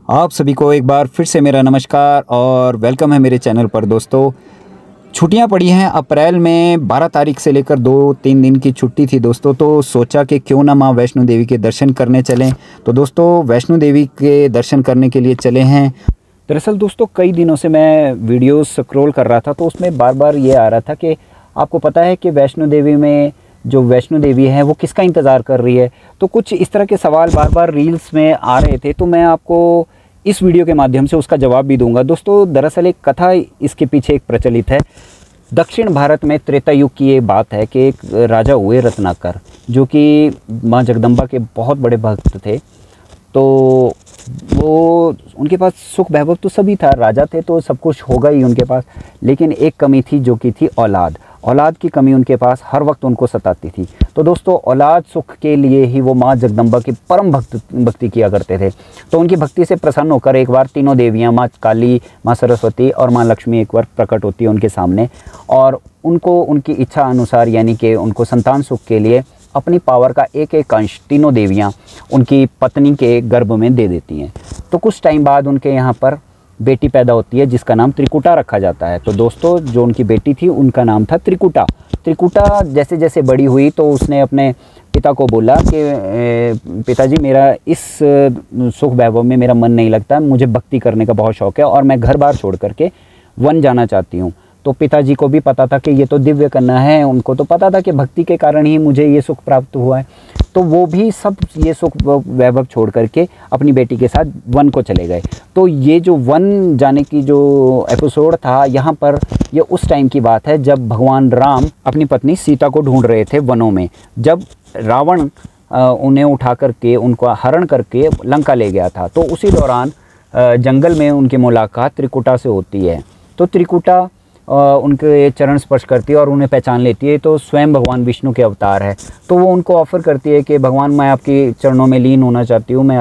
आप सभी को एक बार फिर से मेरा नमस्कार और वेलकम है मेरे चैनल पर। दोस्तों, छुट्टियां पड़ी हैं। अप्रैल में 12 तारीख से लेकर 2-3 दिन की छुट्टी थी दोस्तों, तो सोचा कि क्यों ना माँ वैष्णो देवी के दर्शन करने चलें। तो दोस्तों, वैष्णो देवी के दर्शन करने के लिए चले हैं। दरअसल दोस्तों, कई दिनों से मैं वीडियोस स्क्रॉल कर रहा था, तो उसमें बार बार ये आ रहा था कि आपको पता है कि वैष्णो देवी में जो वैष्णो देवी है वो किसका इंतज़ार कर रही है। तो कुछ इस तरह के सवाल बार बार रील्स में आ रहे थे, तो मैं आपको इस वीडियो के माध्यम से उसका जवाब भी दूंगा। दोस्तों, दरअसल एक कथा इसके पीछे एक प्रचलित है। दक्षिण भारत में त्रेता युग की ये बात है कि एक राजा हुए रत्नाकर, जो कि माँ जगदम्बा के बहुत बड़े भक्त थे। तो वो उनके पास सुख वैभव तो सभी था, राजा थे तो सब कुछ होगा ही उनके पास, लेकिन एक कमी थी जो कि थी औलाद की कमी उनके पास हर वक्त उनको सताती थी। तो दोस्तों, औलाद सुख के लिए ही वो माँ जगदम्बा की परम भक्ति किया करते थे। तो उनकी भक्ति से प्रसन्न होकर एक बार तीनों देवियाँ, माँ काली, माँ सरस्वती और माँ लक्ष्मी एक बार प्रकट होती है उनके सामने, और उनको उनकी इच्छा अनुसार यानी कि उनको संतान सुख के लिए अपनी पावर का एक एक अंश तीनों देवियाँ उनकी पत्नी के गर्भ में दे देती हैं। तो कुछ टाइम बाद उनके यहाँ पर बेटी पैदा होती है जिसका नाम त्रिकुटा रखा जाता है। तो दोस्तों, जो उनकी बेटी थी उनका नाम था त्रिकुटा। त्रिकुटा जैसे जैसे बड़ी हुई तो उसने अपने पिता को बोला कि पिताजी, मेरा इस सुख वैभव में मेरा मन नहीं लगता, मुझे भक्ति करने का बहुत शौक़ है और मैं घर बार छोड़ करके वन जाना चाहती हूँ। तो पिताजी को भी पता था कि ये तो दिव्य कन्या है, उनको तो पता था कि भक्ति के कारण ही मुझे ये सुख प्राप्त हुआ है। तो वो भी सब ये सुख वैभव छोड़ करके अपनी बेटी के साथ वन को चले गए। तो ये जो वन जाने की जो एपिसोड था, यहाँ पर ये उस टाइम की बात है जब भगवान राम अपनी पत्नी सीता को ढूंढ रहे थे वनों में, जब रावण उन्हें उठा करके उनको हरण करके लंका ले गया था। तो उसी दौरान जंगल में उनकी मुलाकात त्रिकुटा से होती है। तो त्रिकुटा उनके चरण स्पर्श करती है और उन्हें पहचान लेती है। तो स्वयं भगवान विष्णु के अवतार है। तो वो उनको ऑफ़र करती है कि भगवान, मैं आपकी चरणों में लीन होना चाहती हूँ, मैं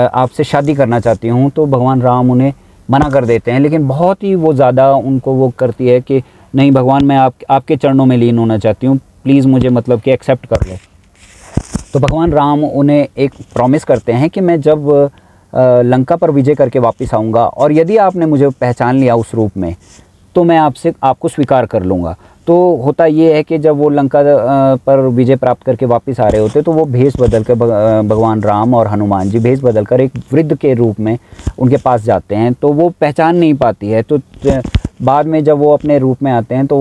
आपसे शादी करना चाहती हूँ। तो भगवान राम उन्हें मना कर देते हैं, लेकिन बहुत ही वो ज़्यादा उनको वो करती है कि नहीं भगवान, मैं आपके चरणों में लीन होना चाहती हूँ, प्लीज़ मुझे मतलब कि एक्सेप्ट कर लो। तो भगवान राम उन्हें एक प्रॉमिस करते हैं कि मैं जब लंका पर विजय करके वापस आऊँगा और यदि आपने मुझे पहचान लिया उस रूप में, तो मैं आपको स्वीकार कर लूँगा। तो होता ये है कि जब वो लंका पर विजय प्राप्त करके वापस आ रहे होते, तो वो भेष बदल कर भगवान राम और हनुमान जी भेष बदल कर एक वृद्ध के रूप में उनके पास जाते हैं। तो वो पहचान नहीं पाती है। तो बाद में जब वो अपने रूप में आते हैं तो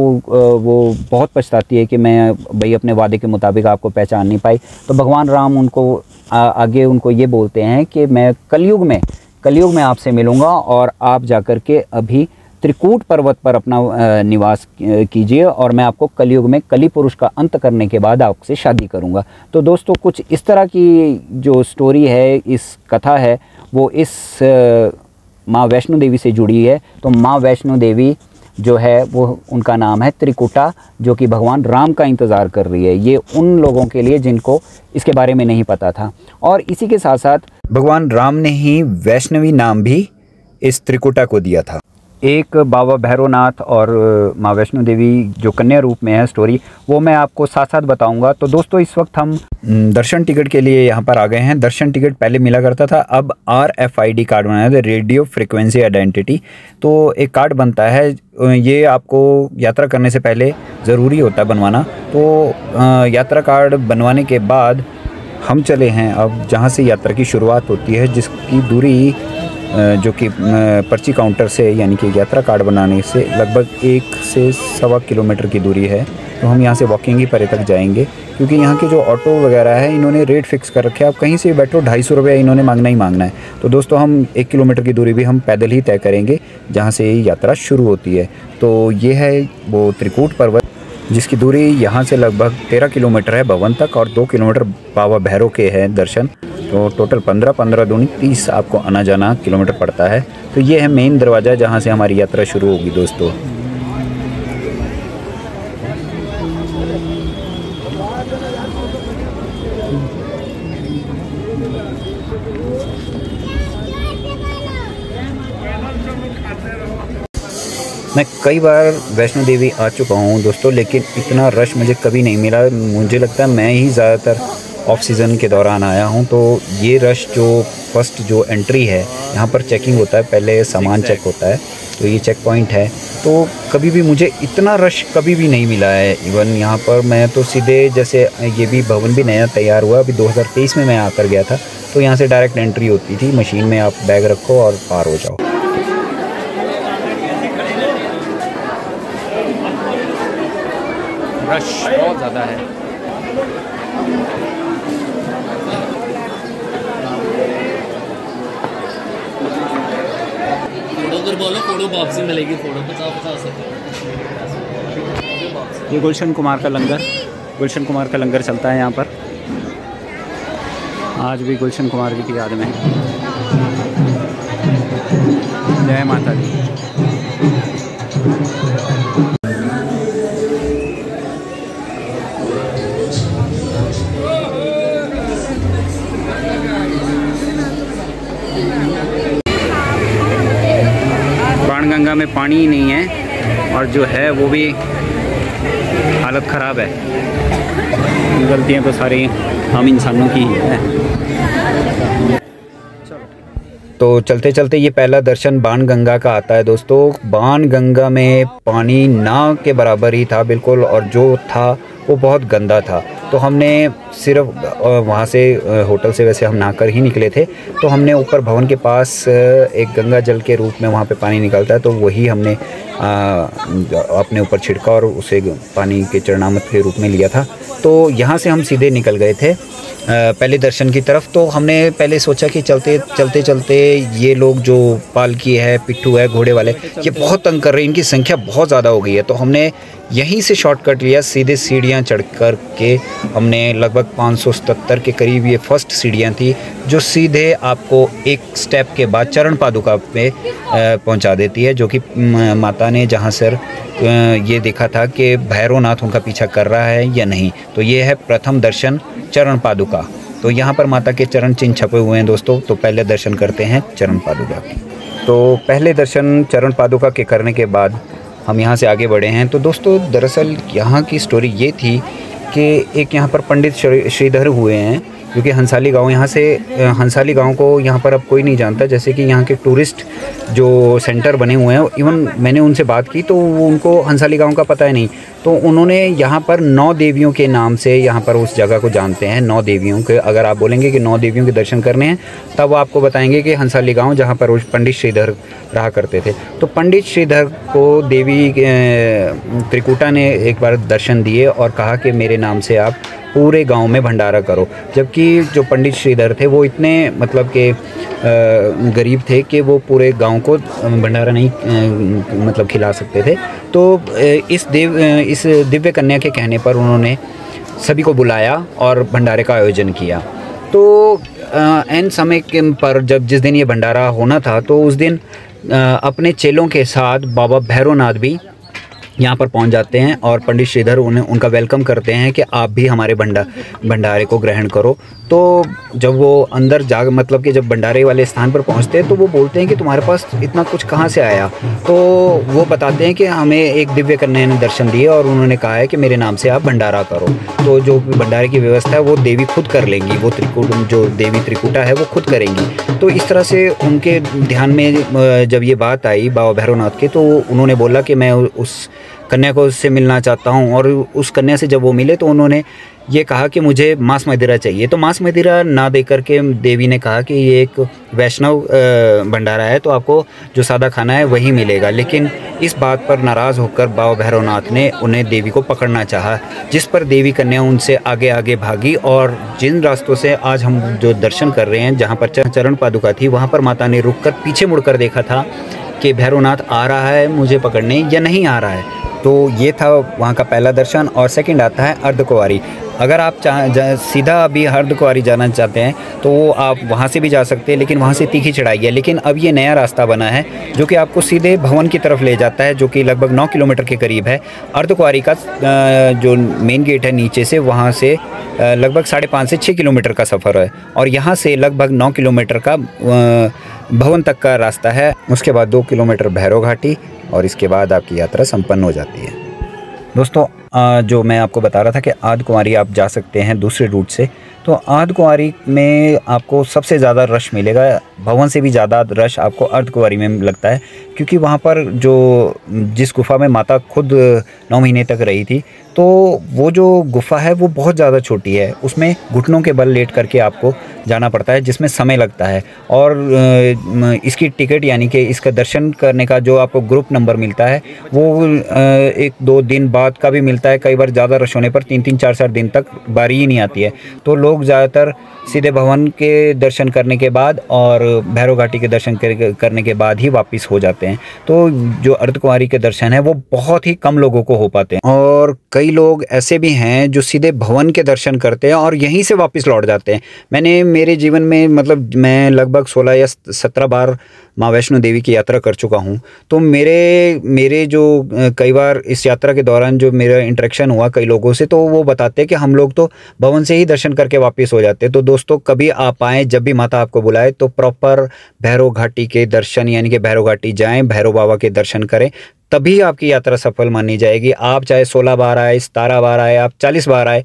वो बहुत पछताती है कि मैं भाई अपने वादे के मुताबिक आपको पहचान नहीं पाई। तो भगवान राम उनको आगे उनको ये बोलते हैं कि मैं कलयुग में आपसे मिलूँगा और आप जाकर के अभी त्रिकूट पर्वत पर अपना निवास कीजिए और मैं आपको कलयुग में कली पुरुष का अंत करने के बाद आपसे शादी करूंगा। तो दोस्तों, कुछ इस तरह की जो स्टोरी है, इस कथा है, वो इस माँ वैष्णो देवी से जुड़ी है। तो माँ वैष्णो देवी जो है वो उनका नाम है त्रिकुटा, जो कि भगवान राम का इंतज़ार कर रही है। ये उन लोगों के लिए जिनको इसके बारे में नहीं पता था। और इसी के साथ साथ भगवान राम ने ही वैष्णवी नाम भी इस त्रिकुटा को दिया था। एक बाबा भैरवनाथ और माँ वैष्णो देवी जो कन्या रूप में है स्टोरी, वो मैं आपको साथ साथ बताऊंगा। तो दोस्तों, इस वक्त हम दर्शन टिकट के लिए यहाँ पर आ गए हैं। दर्शन टिकट पहले मिला करता था, अब RFID कार्ड बनाया था, रेडियो फ्रिक्वेंसी आइडेंटिटी। तो एक कार्ड बनता है, ये आपको यात्रा करने से पहले ज़रूरी होता है बनवाना। तो यात्रा कार्ड बनवाने के बाद हम चले हैं अब जहाँ से यात्रा की शुरुआत होती है, जिसकी दूरी जो कि पर्ची काउंटर से यानी कि यात्रा कार्ड बनाने से लगभग 1 से सवा किलोमीटर की दूरी है। तो हम यहाँ से वॉकिंग ही परे तक जाएंगे, क्योंकि यहाँ के जो ऑटो वगैरह है इन्होंने रेट फिक्स कर रखे हैं। आप कहीं से बैठो 250 रुपये इन्होंने मांगना ही मांगना है। तो दोस्तों, हम 1 किलोमीटर की दूरी भी हम पैदल ही तय करेंगे जहाँ से यात्रा शुरू होती है। तो ये है वो त्रिकूट पर्वत, जिसकी दूरी यहाँ से लगभग 13 किलोमीटर है भवन तक, और 2 किलोमीटर बाबा भैरव के हैं दर्शन। तो टोटल 15 दूनी 30 आपको आना जाना किलोमीटर पड़ता है। तो ये है मेन दरवाज़ा जहाँ से हमारी यात्रा शुरू होगी दोस्तों। मैं कई बार वैष्णो देवी आ चुका हूँ दोस्तों, लेकिन इतना रश मुझे कभी नहीं मिला। मुझे लगता है मैं ही ज़्यादातर ऑफ सीज़न के दौरान आया हूँ। तो ये रश जो फर्स्ट जो एंट्री है, यहाँ पर चेकिंग होता है, पहले सामान चेक होता है, तो ये चेक पॉइंट है। तो कभी भी मुझे इतना रश कभी भी नहीं मिला है। इवन यहाँ पर मैं तो सीधे, जैसे ये भी भवन भी नया तैयार हुआ, अभी 2023 में मैं आकर गया था, तो यहाँ से डायरेक्ट एंट्री होती थी, मशीन में आप बैग रखो और पार हो जाओ। रश बहुत ज़्यादा है। फोटो बोलो, फोटो वापसी मिलेगी, फोटो 50-50 ये गुलशन कुमार का लंगर, गुलशन कुमार का लंगर चलता है यहाँ पर आज भी, गुलशन कुमार जी की याद में। जय माता दी। बाणगंगा में पानी ही नहीं है, और जो है वो भी हालत ख़राब है। गलतियाँ तो सारी हम इंसानों की ही है। तो चलते चलते ये पहला दर्शन बाणगंगा का आता है दोस्तों। बाणगंगा में पानी नाव के बराबर ही था बिल्कुल, और जो था वो बहुत गंदा था। तो हमने सिर्फ वहाँ से होटल से वैसे हम नहाकर ही निकले थे, तो हमने ऊपर भवन के पास एक गंगा जल के रूप में वहाँ पे पानी निकलता है, तो वही हमने अपने ऊपर छिड़का और उसे पानी के चरणामृत के रूप में लिया था। तो यहाँ से हम सीधे निकल गए थे पहले दर्शन की तरफ। तो हमने पहले सोचा कि चलते चलते ये लोग जो पालकी है, पिट्ठू है, घोड़े वाले, ये बहुत तंग कर रहे हैं, इनकी संख्या बहुत ज़्यादा हो गई है। तो हमने यहीं से शॉर्टकट लिया, सीधे सीढ़ियाँ चढ़ कर के हमने लगभग 577 के करीब ये फर्स्ट सीढ़ियाँ थी, जो सीधे आपको एक स्टेप के बाद चरण पादुका पे पहुँचा देती है, जो कि माता ने जहाँ सर ये देखा था कि भैरवनाथ उनका पीछा कर रहा है या नहीं। तो ये है प्रथम दर्शन चरण पादुका। तो यहाँ पर माता के चरण चिन्ह छपे हुए हैं दोस्तों। तो पहले दर्शन करते हैं चरण पादुका की। तो पहले दर्शन चरण पादुका के करने के बाद हम यहाँ से आगे बढ़े हैं। तो दोस्तों दरअसल यहाँ की स्टोरी ये थी कि एक यहाँ पर पंडित श्रीधर हुए हैं, जो कि हंसाली गांव, यहाँ से हंसाली गांव को यहाँ पर अब कोई नहीं जानता। जैसे कि यहाँ के टूरिस्ट जो सेंटर बने हुए हैं, इवन मैंने उनसे बात की तो उनको हंसाली गांव का पता ही नहीं। तो उन्होंने यहाँ पर 9 देवियों के नाम से यहाँ पर उस जगह को जानते हैं। 9 देवियों के, अगर आप बोलेंगे कि 9 देवियों के दर्शन करने हैं, तब वो आपको बताएंगे कि हंसाली गाँव, जहाँ पर उस पंडित श्रीधर रहा करते थे। तो पंडित श्रीधर को देवी त्रिकुटा ने एक बार दर्शन दिए और कहा कि मेरे नाम से आप पूरे गांव में भंडारा करो। जबकि जो पंडित श्रीधर थे वो इतने मतलब के गरीब थे कि वो पूरे गांव को भंडारा नहीं मतलब खिला सकते थे। तो इस दिव्य कन्या के कहने पर उन्होंने सभी को बुलाया और भंडारे का आयोजन किया। तो एन समय के पर जब जिस दिन ये भंडारा होना था, तो उस दिन अपने चेलों के साथ बाबा भैरवनाथ भी यहाँ पर पहुँच जाते हैं और पंडित श्रीधर उनका वेलकम करते हैं कि आप भी हमारे भंडारे को ग्रहण करो। तो जब वो अंदर मतलब कि जब भंडारे वाले स्थान पर पहुँचते हैं, तो वो बोलते हैं कि तुम्हारे पास इतना कुछ कहाँ से आया। तो वो बताते हैं कि हमें एक दिव्य कन्या ने दर्शन दिए और उन्होंने कहा है कि मेरे नाम से आप भंडारा करो। तो जो भंडारे की व्यवस्था है वो देवी खुद कर लेंगी, वो जो देवी त्रिकुटा है वो खुद करेंगी। तो इस तरह से उनके ध्यान में जब ये बात आई बाबा भैरवनाथ के, तो उन्होंने बोला कि मैं उस कन्या को उससे मिलना चाहता हूँ। और उस कन्या से जब वो मिले तो उन्होंने ये कहा कि मुझे मांस मदिरा चाहिए। तो मांस मदिरा ना दे करके देवी ने कहा कि ये एक वैष्णव भंडारा है, तो आपको जो सादा खाना है वही मिलेगा। लेकिन इस बात पर नाराज़ होकर बाबा भैरवनाथ ने उन्हें देवी को पकड़ना चाहा, जिस पर देवी कन्या उनसे आगे आगे भागी। और जिन रास्तों से आज हम जो दर्शन कर रहे हैं, जहाँ पर चरण पादुका थी, वहाँ पर माता ने रुक कर पीछे मुड़कर देखा था कि भैरवनाथ आ रहा है मुझे पकड़ने या नहीं आ रहा है। तो ये था वहाँ का पहला दर्शन। और सेकंड आता है अर्धकुंवारी। अगर आप सीधा अभी अर्धकुंवारी जाना चाहते हैं तो वो आप वहाँ से भी जा सकते हैं, लेकिन वहाँ से तीखी चढ़ाई है। लेकिन अब ये नया रास्ता बना है जो कि आपको सीधे भवन की तरफ ले जाता है, जो कि लगभग 9 किलोमीटर के करीब है। अर्धकुंवारी का जो मेन गेट है नीचे से, वहाँ से लगभग 5.5 से 6 किलोमीटर का सफ़र है। और यहाँ से लगभग 9 किलोमीटर का भवन तक का रास्ता है। उसके बाद 2 किलोमीटर भैरव घाटी, और इसके बाद आपकी यात्रा संपन्न हो जाती है। दोस्तों जो मैं आपको बता रहा था कि अर्धकुंवारी आप जा सकते हैं दूसरे रूट से, तो अर्धकुंवारी में आपको सबसे ज़्यादा रश मिलेगा। भवन से भी ज़्यादा रश आपको अर्धकुंवारी में लगता है, क्योंकि वहाँ पर जिस गुफ़ा में माता खुद 9 महीने तक रही थी, तो वो जो गुफ़ा है वो बहुत ज़्यादा छोटी है। उसमें घुटनों के बल लेट करके आपको जाना पड़ता है, जिसमें समय लगता है। और इसकी टिकट यानी कि इसका दर्शन करने का जो आपको ग्रुप नंबर मिलता है वो 1-2 दिन बाद का भी मिलता है। कई बार ज़्यादा रश होने पर 3-3, 4-4 दिन तक बारी ही नहीं आती है। तो लोग ज़्यादातर सीधे भवन के दर्शन करने के बाद और भैरव घाटी के दर्शन करने के बाद ही वापस हो जाते हैं। तो जो अर्धकुंवारी के दर्शन है वो बहुत ही कम लोगों को हो पाते हैं, और कई लोग ऐसे भी हैं जो सीधे भवन के दर्शन करते हैं और यहीं से वापस लौट जाते हैं। मैंने मेरे जीवन में मतलब मैं लगभग 16 या 17 बार माँ वैष्णो देवी की यात्रा कर चुका हूँ। तो मेरे जो कई बार इस यात्रा के दौरान जो मेरा इंटरेक्शन हुआ कई लोगों से, तो वो बताते हैं कि हम लोग तो भवन से ही दर्शन करके वापस हो जाते हैं। तो दोस्तों, कभी आप आएँ, जब भी माता आपको बुलाए, तो प्रॉपर भैरव घाटी के दर्शन यानी कि भैरव घाटी जाएँ, भैरव बाबा के दर्शन करें, तभी आपकी यात्रा सफल मानी जाएगी। आप चाहे 16 बार आए, 17 बार आए, आप 40 बार आए,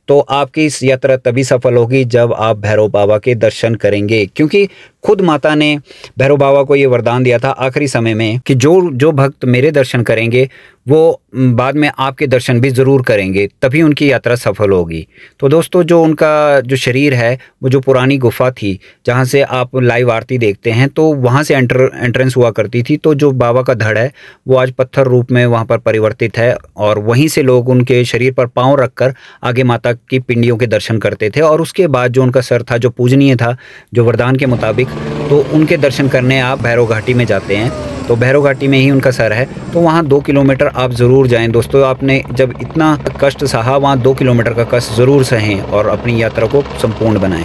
तो आपकी इस यात्रा तभी सफल होगी जब आप भैरव बाबा के दर्शन करेंगे। क्योंकि खुद माता ने भैरव बाबा को ये वरदान दिया था आखिरी समय में कि जो भक्त मेरे दर्शन करेंगे वो बाद में आपके दर्शन भी ज़रूर करेंगे, तभी उनकी यात्रा सफल होगी। तो दोस्तों, जो उनका जो शरीर है, वो जो पुरानी गुफा थी जहाँ से आप लाइव आरती देखते हैं, तो वहाँ से एंट्रेंस हुआ करती थी। तो जो बाबा का धड़ है वो आज पत्थर रूप में वहाँ पर परिवर्तित है, और वहीं से लोग उनके शरीर पर पाँव रखकर आगे माता की पिंडियों के दर्शन करते थे। और उसके बाद जो उनका सर था, जो पूजनीय था, जो वरदान के मुताबिक, तो उनके दर्शन करने आप भैरव घाटी में जाते हैं। तो भैरव घाटी में ही उनका सर है, तो वहाँ 2 किलोमीटर आप ज़रूर जाएं। दोस्तों, आपने जब इतना कष्ट सहा, वहाँ 2 किलोमीटर का कष्ट ज़रूर सहें और अपनी यात्रा को संपूर्ण बनाएं।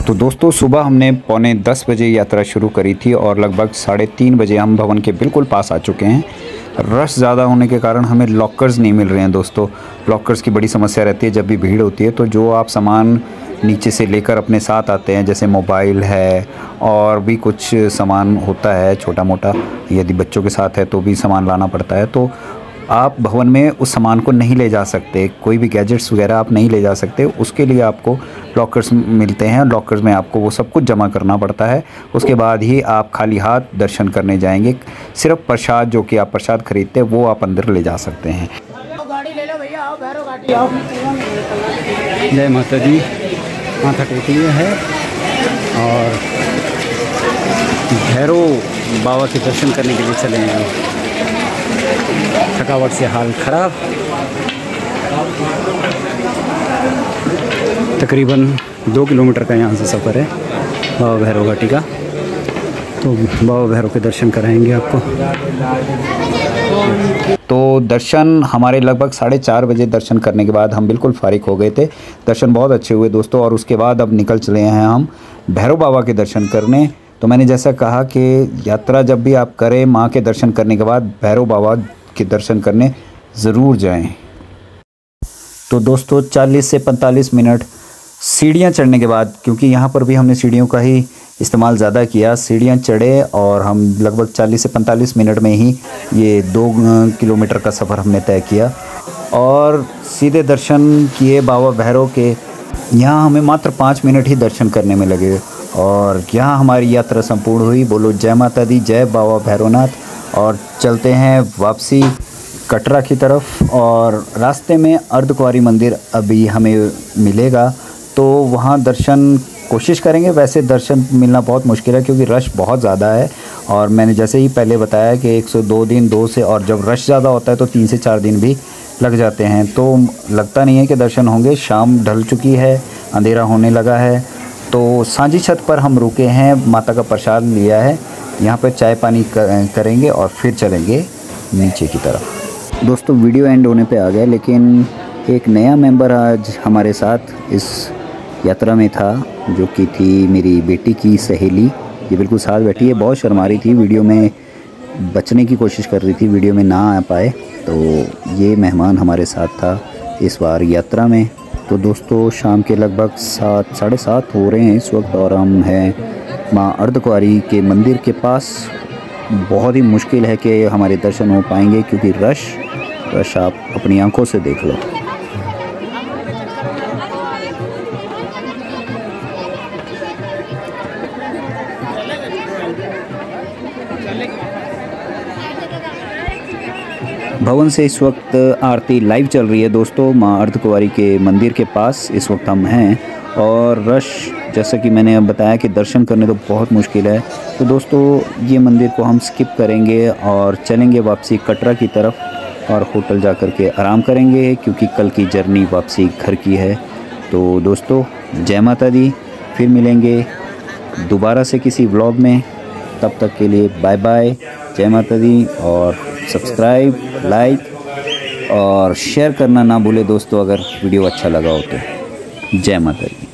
तो दोस्तों, सुबह हमने 9:45 बजे यात्रा शुरू करी थी और लगभग 3:30 बजे हम भवन के बिल्कुल पास आ चुके हैं। रश ज़्यादा होने के कारण हमें लॉकर्स नहीं मिल रहे हैं। दोस्तों, लॉकर्स की बड़ी समस्या रहती है जब भी भीड़ होती है। तो जो आप सामान नीचे से लेकर अपने साथ आते हैं, जैसे मोबाइल है और भी कुछ सामान होता है छोटा मोटा, यदि बच्चों के साथ है तो भी सामान लाना पड़ता है, तो आप भवन में उस सामान को नहीं ले जा सकते। कोई भी गैजेट्स वगैरह आप नहीं ले जा सकते। उसके लिए आपको लॉकर्स मिलते हैं। लॉकर्स में आपको वो सब कुछ जमा करना पड़ता है। उसके बाद ही आप खाली हाथ दर्शन करने जाएंगे। सिर्फ प्रसाद, जो कि आप प्रसाद खरीदते हैं, वो आप अंदर ले जा सकते हैं। गाड़ी ले लो भैया, आओ भैरव घाटी आओ। जय माता दी। माथा टेक लिया है और भैरव बाबा के दर्शन करने के लिए चले हैं। थकावट से हाल खराब। तकरीबन 2 किलोमीटर का यहाँ से सफ़र है बाबा भैरव घाटी का। तो बाबा भैरव के दर्शन कराएंगे आपको। तो दर्शन हमारे लगभग 4:30 बजे दर्शन करने के बाद हम बिल्कुल फारिग हो गए थे। दर्शन बहुत अच्छे हुए दोस्तों। और उसके बाद अब निकल चले हैं हम भैरव बाबा के दर्शन करने। तो मैंने जैसा कहा कि यात्रा जब भी आप करें, माँ के दर्शन करने के बाद भैरव बाबा के दर्शन करने ज़रूर जाएं। तो दोस्तों, 40 से 45 मिनट सीढ़ियाँ चढ़ने के बाद, क्योंकि यहाँ पर भी हमने सीढ़ियों का ही इस्तेमाल ज़्यादा किया, सीढ़ियाँ चढ़े और हम लगभग 40 से 45 मिनट में ही ये 2 किलोमीटर का सफ़र हमने तय किया और सीधे दर्शन किए बाबा भैरव के। यहाँ हमें मात्र 5 मिनट ही दर्शन करने में लगे और यहाँ हमारी यात्रा संपूर्ण हुई। बोलो जय माता दी, जय बाबा भैरवनाथ। और चलते हैं वापसी कटरा की तरफ। और रास्ते में अर्धकुंवारी मंदिर अभी हमें मिलेगा, तो वहाँ दर्शन कोशिश करेंगे। वैसे दर्शन मिलना बहुत मुश्किल है क्योंकि रश बहुत ज़्यादा है। और मैंने जैसे ही पहले बताया कि 102 दिन 2 से, और जब रश ज़्यादा होता है तो 3 से 4 दिन भी लग जाते हैं। तो लगता नहीं है कि दर्शन होंगे। शाम ढल चुकी है, अंधेरा होने लगा है। तो सांझी छत पर हम रुके हैं, माता का प्रसाद लिया है। यहाँ पर चाय पानी करेंगे और फिर चलेंगे नीचे की तरफ। दोस्तों, वीडियो एंड होने पे आ गया, लेकिन एक नया मेंबर आज हमारे साथ इस यात्रा में था, जो कि थी मेरी बेटी की सहेली। ये बिल्कुल साथ बैठी है, बहुत शर्मा रही थी, वीडियो में बचने की कोशिश कर रही थी, वीडियो में ना आ पाए। तो ये मेहमान हमारे साथ था इस बार यात्रा में। तो दोस्तों शाम के लगभग 7 साढ़े 7 हो रहे हैं इस वक्त और हम हैं माँ अर्धकुंवारी के मंदिर के पास। बहुत ही मुश्किल है कि हमारे दर्शन हो पाएंगे क्योंकि रश आप अपनी आंखों से देख लो। भवन से इस वक्त आरती लाइव चल रही है दोस्तों। माँ अर्धकुंवारी के मंदिर के पास इस वक्त हम हैं और रश जैसा कि मैंने बताया कि दर्शन करने तो बहुत मुश्किल है। तो दोस्तों ये मंदिर को हम स्किप करेंगे और चलेंगे वापसी कटरा की तरफ और होटल जा कर के आराम करेंगे क्योंकि कल की जर्नी वापसी घर की है। तो दोस्तों जय माता दी, फिर मिलेंगे दोबारा से किसी व्लॉग में। तब तक के लिए बाय बाय, जय माता दी। और सब्सक्राइब, लाइक और शेयर करना ना भूले दोस्तों अगर वीडियो अच्छा लगा हो तो। जय माता दी।